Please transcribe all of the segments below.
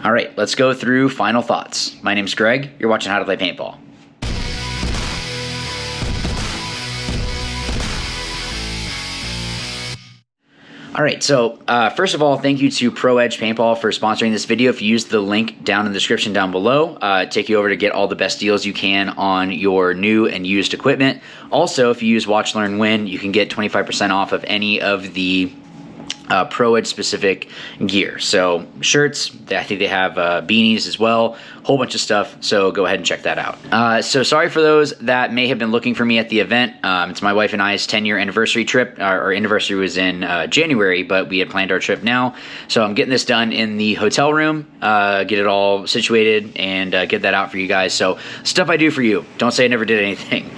All right, let's go through final thoughts. My name's Greg. You're watching How to Play Paintball. All right, so first of all, thank you to Pro Edge Paintball for sponsoring this video. If you use the link down in the description down below, take you over to get all the best deals you can on your new and used equipment. Also, if you use Watch, Learn, Win, you can get 25% off of any of the Pro Edge specific gear. So shirts, I think they have beanies as well, whole bunch of stuff, so go ahead and check that out. So sorry for those that may have been looking for me at the event. It's my wife and I's 10-year anniversary trip. Our anniversary was in January, but we had planned our trip now. So I'm getting this done in the hotel room, get it all situated, and get that out for you guys. So stuff I do for you. Don't say I never did anything.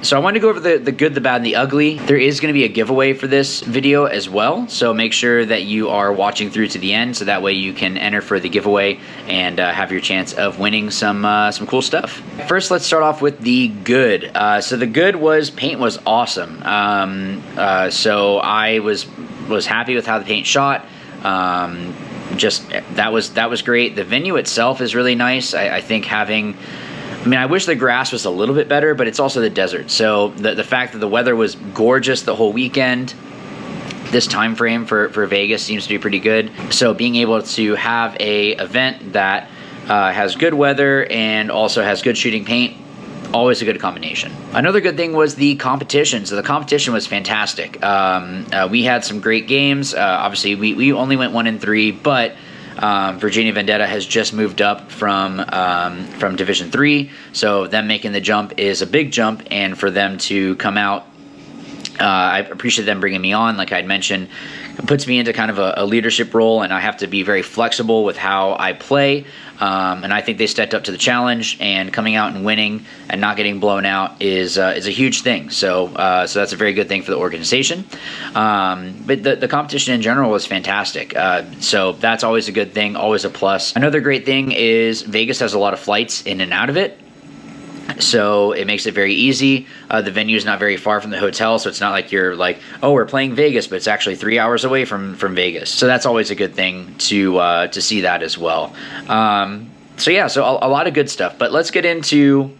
So I wanted to go over the good, the bad, and the ugly. There is going to be a giveaway for this video as well. So make sure that you are watching through to the end, so that way you can enter for the giveaway and have your chance of winning some cool stuff. First, let's start off with the good. So the good was paint was awesome. So I was happy with how the paint shot. Just that was great. The venue itself is really nice. I think having. I mean, I wish the grass was a little bit better, but it's also the desert. So the fact that the weather was gorgeous the whole weekend. This time frame for Vegas seems to be pretty good. So being able to have a event that has good weather and also has good shooting paint, always a good combination. Another good thing was the competition. So the competition was fantastic. We had some great games. Obviously, we only went 1-3, but Virginia Vendetta has just moved up from Division 3. So them making the jump is a big jump, and for them to come out, I appreciate them bringing me on. Like I'd mentioned, it puts me into kind of a leadership role, and I have to be very flexible with how I play. And I think they stepped up to the challenge, and coming out and winning and not getting blown out is a huge thing. So that's a very good thing for the organization. But the competition in general was fantastic. So that's always a good thing, always a plus. Another great thing is Vegas has a lot of flights in and out of it. So it makes it very easy. The venue is not very far from the hotel, so it's not like you're like, oh, we're playing Vegas, but it's actually 3 hours away from Vegas. So that's always a good thing to see that as well. So yeah, so a lot of good stuff. But let's get into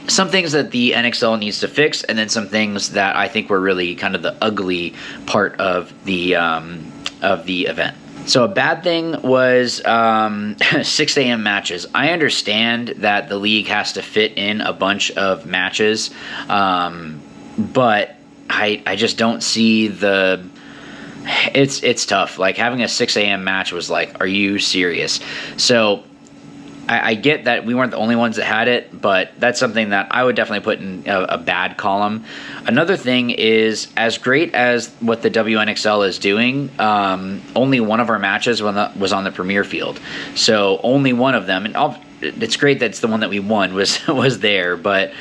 some things that the NXL needs to fix, and then some things that I think were really kind of the ugly part of the event. So a bad thing was 6 a.m. matches. I understand that the league has to fit in a bunch of matches, but I just don't see the... It's tough. Like, having a 6 a.m. match was like, are you serious? So I get that we weren't the only ones that had it, but that's something that I would definitely put in a bad column. Another thing is, as great as what the WNXL is doing, only one of our matches was on the premier field. So only one of them, and it's great that it's the one that we won was there, but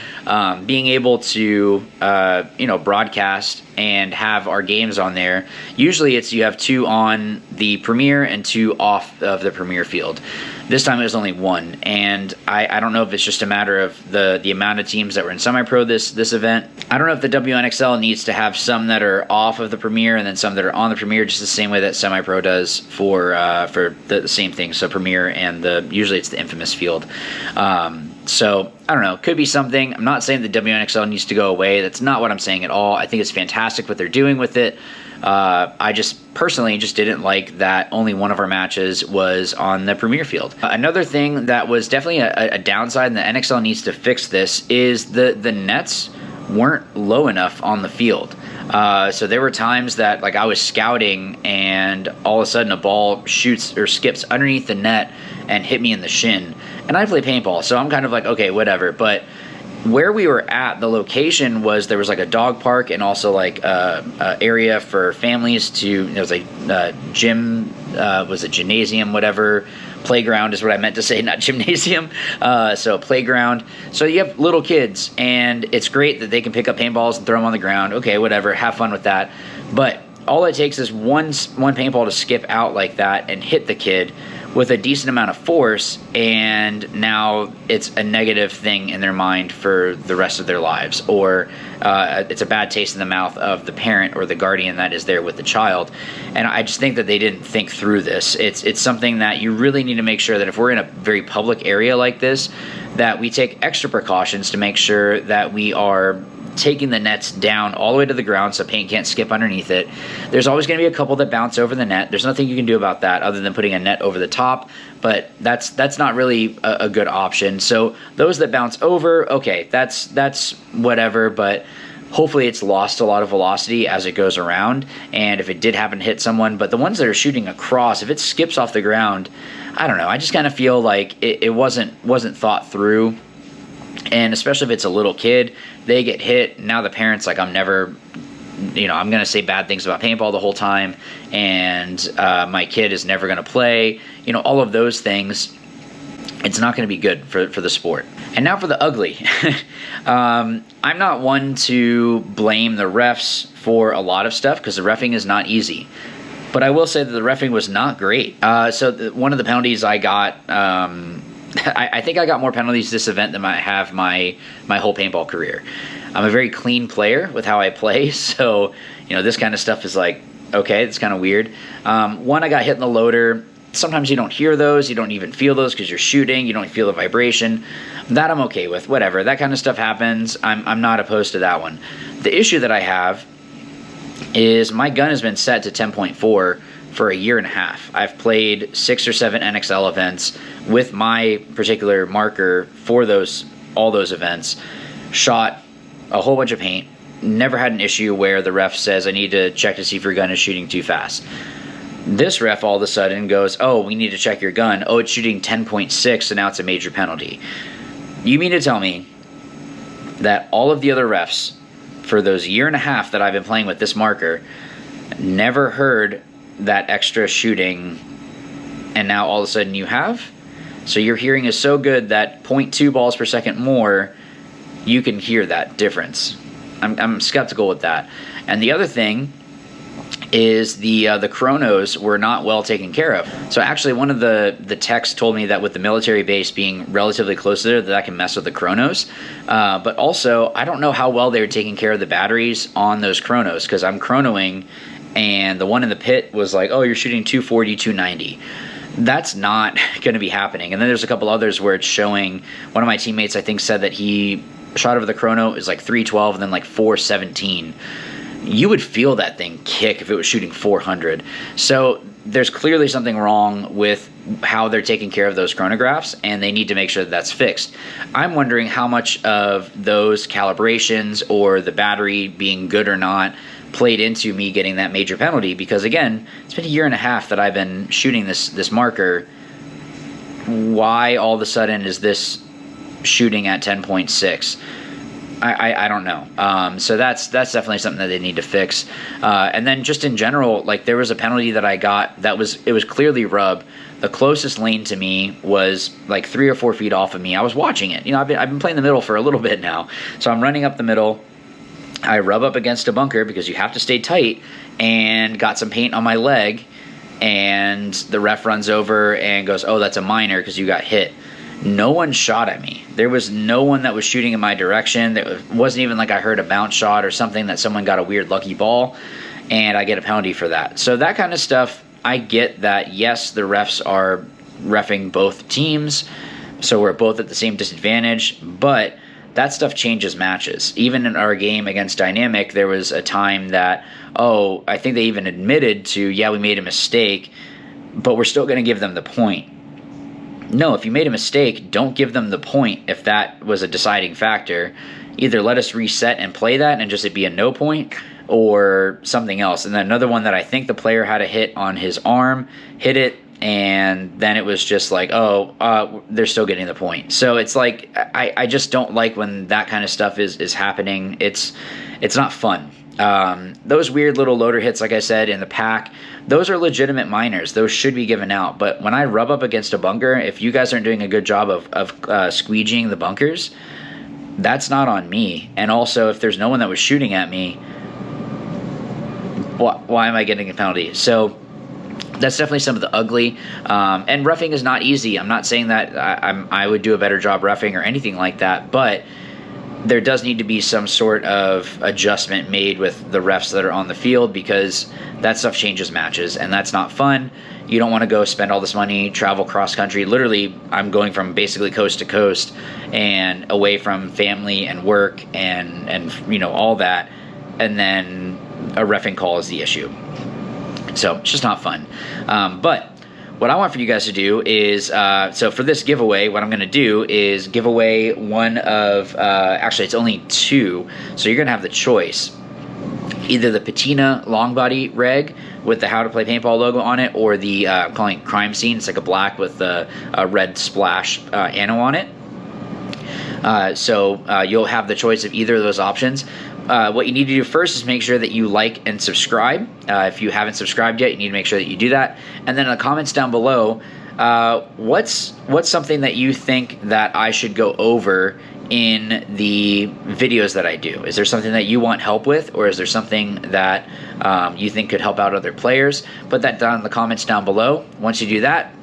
being able to broadcast and have our games on there, usually it's you have 2 on the premier and 2 off of the premier field. This time it was only 1, and I don't know if it's just a matter of the amount of teams that were in semi-pro this event. I don't know if the WNXL needs to have some that are off of the premier and then some that are on the premier, just the same way that semi-pro does for the same thing. So premier and usually it's the infamous field. So I don't know, could be something. I'm not saying the WNXL needs to go away. That's not what I'm saying at all. I think it's fantastic what they're doing with it. I just personally didn't like that only one of our matches was on the premier field. Another thing that was definitely a downside, and the NXL needs to fix this, is the nets weren't low enough on the field. So there were times that, like, I was scouting and all of a sudden a ball shoots or skips underneath the net and hit me in the shin. And I play paintball, so I'm kind of like, okay, whatever. But where we were at, the location was, there was like a dog park and also like a area for families to, there was a gym, was a gymnasium, whatever. Playground is what I meant to say, not gymnasium. So playground. So you have little kids, and it's great that they can pick up paintballs and throw them on the ground. Okay, whatever, have fun with that. But all it takes is one paintball to skip out like that and hit the kid with a decent amount of force, and now it's a negative thing in their mind for the rest of their lives, or it's a bad taste in the mouth of the parent or the guardian that is there with the child. And I just think that they didn't think through this. It's something that you really need to make sure that if we're in a very public area like this, that we take extra precautions to make sure that we are taking the nets down all the way to the ground so paint can't skip underneath it. There's always going to be a couple that bounce over the net. There's nothing you can do about that other than putting a net over the top, but that's not really a good option. So those that bounce over, okay, that's whatever, but hopefully it's lost a lot of velocity as it goes around, and if it did happen to hit someone. But the ones that are shooting across, if it skips off the ground, I don't know, I just kind of feel like it wasn't thought through. And especially if it's a little kid, they get hit. Now the parent's like, I'm never, I'm going to say bad things about paintball the whole time, and my kid is never going to play. All of those things. It's not going to be good for the sport. And now for the ugly. I'm not one to blame the refs for a lot of stuff because the reffing is not easy. But I will say that the reffing was not great. So one of the penalties I got, I think I got more penalties this event than I have my whole paintball career. I'm a very clean player with how I play, so this kind of stuff is like, okay, it's kind of weird. One, I got hit in the loader. Sometimes you don't hear those, you don't even feel those because you're shooting, you don't feel the vibration. That I'm okay with, whatever. That kind of stuff happens. I'm not opposed to that one. The issue that I have is my gun has been set to 10.4 for a year and a half. I've played 6 or 7 NXL events with my particular marker for all those events, shot a whole bunch of paint, never had an issue where the ref says I need to check to see if your gun is shooting too fast. This ref all of a sudden goes, oh, we need to check your gun. Oh, it's shooting 10.6, so now it's a major penalty. You mean to tell me that all of the other refs for those year and a half that I've been playing with this marker never heard that extra shooting, and now all of a sudden you have? So your hearing is so good that 0.2 balls per second more, you can hear that difference. I'm skeptical with that. And the other thing is the Kronos were not well taken care of. So actually one of the techs told me that with the military base being relatively close to there, that can mess with the Kronos. But also, I don't know how well they were taking care of the batteries on those Kronos, because I'm chronoing, and the one in the pit was like, oh, you're shooting 240, 290. That's not going to be happening. And then there's a couple others where it's showing, one of my teammates, I think, said that he shot over the Chrono is like 312 and then like 417. You would feel that thing kick if it was shooting 400. So there's clearly something wrong with how they're taking care of those chronographs, and they need to make sure that that's fixed. I'm wondering how much of those calibrations or the battery being good or not played into me getting that major penalty, because again, it's been a year and a half that I've been shooting this marker. Why all of a sudden is this shooting at 10.6? I don't know. So that's definitely something that they need to fix. And then just in general, like there was a penalty that I got that was clearly rub. The closest lane to me was like 3 or 4 feet off of me. I was watching it. I've been playing the middle for a little bit now. So I'm running up the middle. I rub up against a bunker because you have to stay tight, and got some paint on my leg, and the ref runs over and goes, oh, that's a minor because you got hit. No one shot at me. There was no one that was shooting in my direction. It wasn't even like I heard a bounce shot or something that someone got a weird lucky ball, and I get a penalty for that. So that kind of stuff, I get that, yes, the refs are reffing both teams, so we're both at the same disadvantage, but that stuff changes matches. Even in our game against Dynamic, there was a time that, oh, I think they even admitted to, yeah, we made a mistake, but we're still going to give them the point. No, if you made a mistake, don't give them the point if that was a deciding factor. Either let us reset and play that and just it be a no point, or something else. And then another one that I think the player had a hit on his arm, hit it, and then it was just like, oh, they're still getting the point. So it's like, I just don't like when that kind of stuff is happening. It's not fun. Those weird little loader hits, like I said, in the pack, those are legitimate minors. Those should be given out. But when I rub up against a bunker, if you guys aren't doing a good job of squeegeeing the bunkers, that's not on me. And also, if there's no one that was shooting at me, why am I getting a penalty? So that's definitely some of the ugly. And roughing is not easy. I'm not saying that I would do a better job roughing or anything like that, but there does need to be some sort of adjustment made with the refs that are on the field, because that stuff changes matches, and that's not fun. You don't want to go spend all this money, travel cross country. Literally, I'm going from basically coast to coast and away from family and work and you know, all that, and then a reffing call is the issue. So it's just not fun. But what I want for you guys to do is, so for this giveaway, what I'm going to do is give away one of, actually it's only two, so you're going to have the choice. Either the Patina long body reg with the How to Play Paintball logo on it, or the, I'm calling it Crime Scene. It's like a black with a red splash anno on it. So you'll have the choice of either of those options. What you need to do first is make sure that you like and subscribe. If you haven't subscribed yet, you need to make sure that you do that. And then in the comments down below, what's something that you think that I should go over in the videos that I do? Is there something that you want help with, or is there something that you think could help out other players? Put that down in the comments down below. Once you do that,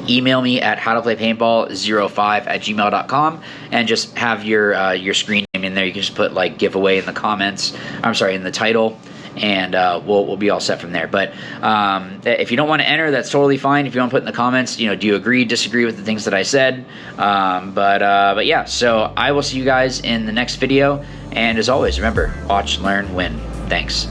email me at howtoplaypaintball05@gmail.com and just have your screen name in there. You can just put like giveaway in the comments. I'm sorry, in the title, and we'll be all set from there. But if you don't want to enter, that's totally fine. If you want to put in the comments, you know, do you agree, disagree with the things that I said? But yeah, so I will see you guys in the next video. And as always, remember, watch, learn, win. Thanks.